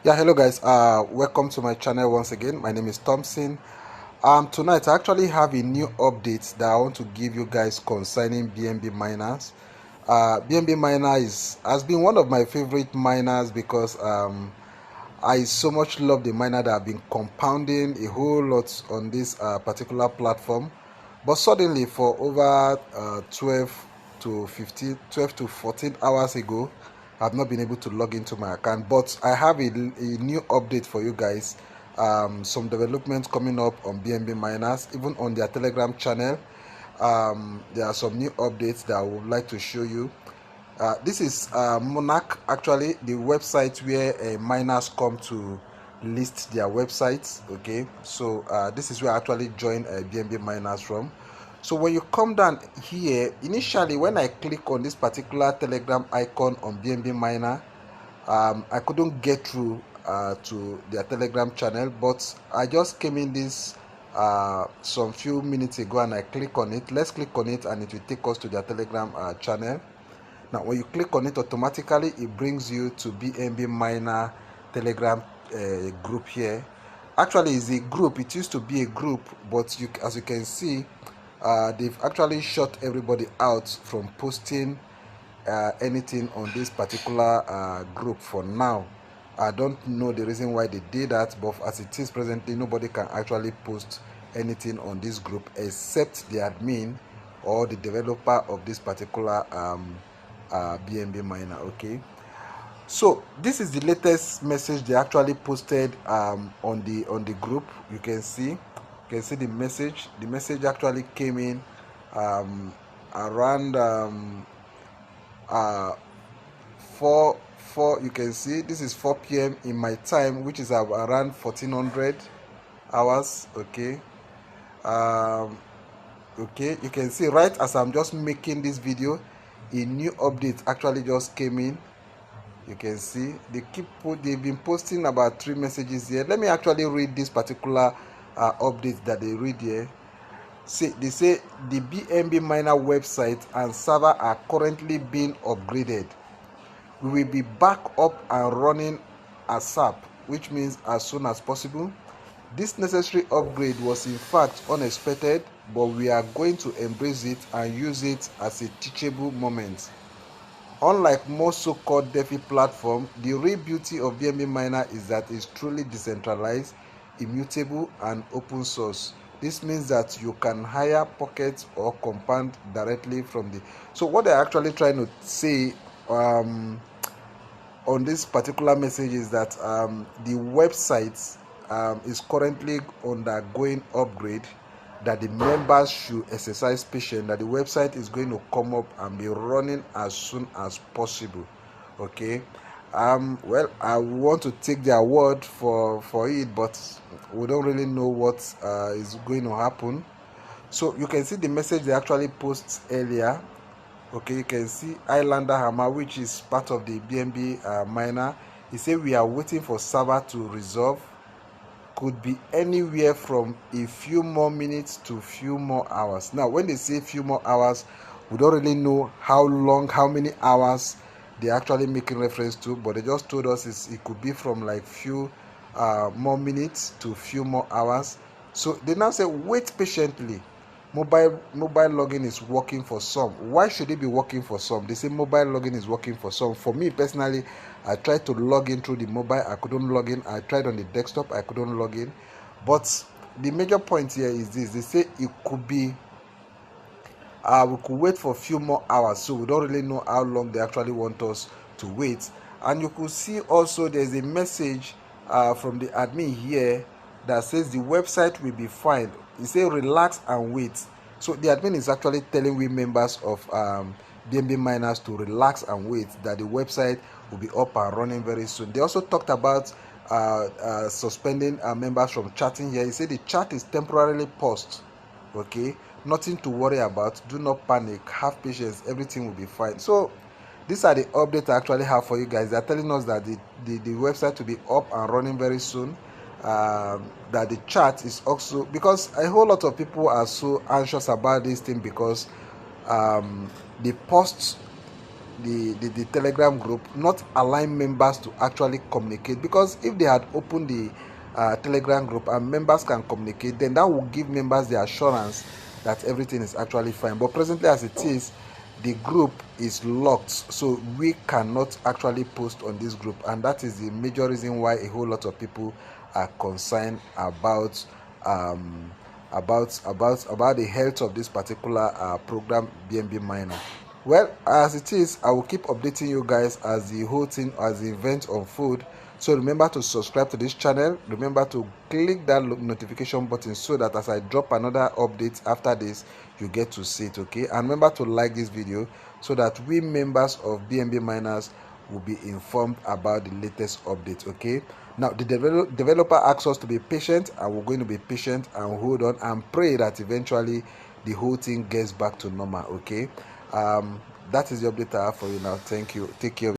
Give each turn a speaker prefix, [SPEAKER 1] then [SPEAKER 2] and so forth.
[SPEAKER 1] Yeah, hello guys. Welcome to my channel once again. My name is Thompson. Tonight I actually have a new update that I want to give you guys concerning BNB miners. BNB miner has been one of my favorite miners because I so much love the miner that have been compounding a whole lot on this particular platform. But suddenly, for over 12 to 15, 12 to 14 hours ago, I've not been able to log into my account. But I have a new update for you guys. Some developments coming up on BNB miners, even on their Telegram channel. There are some new updates that I would like to show you. This is Monarch, actually the website where miners come to list their websites. Okay, so this is where I actually joined BNB miners from. So when you come down here, initially when I click on this particular Telegram icon on BNB miner, I couldn't get through to their Telegram channel, but I just came in this some few minutes ago and I click on it. Let's click on it and it will take us to their Telegram channel. Now when you click on it, automatically it brings you to BNB miner Telegram group here. Actually it's a group. It used to be a group, but as you can see, they've actually shut everybody out from posting anything on this particular group for now. I don't know the reason why they did that, but as it is presently, nobody can actually post anything on this group except the admin or the developer of this particular BNB miner. Okay, so this is the latest message they actually posted on the group. You can see the message. The message actually came in around uh 4 you can see this is 4 p.m. in my time, which is around 1400 hours. Okay, um okay, you can see right as I'm just making this video, a new update actually just came in. You can see they've been posting about 3 messages here. Let me actually read this particular update that they read here. They say the BNB miner website and server are currently being upgraded. We will be back up and running ASAP, which means as soon as possible. This necessary upgrade was in fact unexpected, but we are going to embrace it and use it as a teachable moment. Unlike most so-called DeFi platforms, the real beauty of BNB Miner is that it's truly decentralized, immutable, and open source. This means that you can hire pockets or compound directly from the. So what they're actually trying to say on this particular message is that the website is currently undergoing upgrade, that the members should exercise patience, that the website is going to come up and be running as soon as possible. Okay, well, I want to take their word for it, but we don't really know what is going to happen. So you can see the message they actually post earlier. Okay, you can see Islander Hammer, which is part of the BNB miner. He said we are waiting for server to resolve. Could be anywhere from a few more minutes to few more hours. Now when they say few more hours, we don't really know how long, how many hours they're actually making reference to, but they just told us it could be from like few more minutes to few more hours. So they now say wait patiently. Mobile login is working for some. Why should it be working for some? They say mobile login is working for some. For me personally, I tried to log in through the mobile, I couldn't log in. I tried on the desktop, I couldn't log in. But the major point here is this: they say it could be we could wait for a few more hours, so we don't really know how long they actually want us to wait. And you could see also there's a message from the admin here that says the website will be fine. It says relax and wait. So the admin is actually telling we members of BNB miners to relax and wait, that the website will be up and running very soon. They also talked about suspending members from chatting here. He said the chat is temporarily paused. Okay, nothing to worry about, do not panic, have patience, everything will be fine. So these are the updates I actually have for you guys. They're telling us that the website will be up and running very soon. That the chat is also, because a whole lot of people are so anxious about this thing, because the posts the Telegram group, not allowing members to actually communicate, because if they had opened the Telegram group and members can communicate, then that will give members the assurance that everything is actually fine. But presently as it is, the group is locked, so we cannot actually post on this group, and that is the major reason why a whole lot of people are concerned about the health of this particular program, BNB Miner. Well, as it is, I will keep updating you guys as the whole thing, as the event unfold. So remember to subscribe to this channel. Remember to click that notification button so that as I drop another update after this, you get to see it, okay? And remember to like this video so that we members of BNB Miners will be informed about the latest update, okay? Now the developer asks us to be patient, and we're going to be patient and hold on and pray that eventually the whole thing gets back to normal, okay? That is the update I have for you now. Thank you. Take care.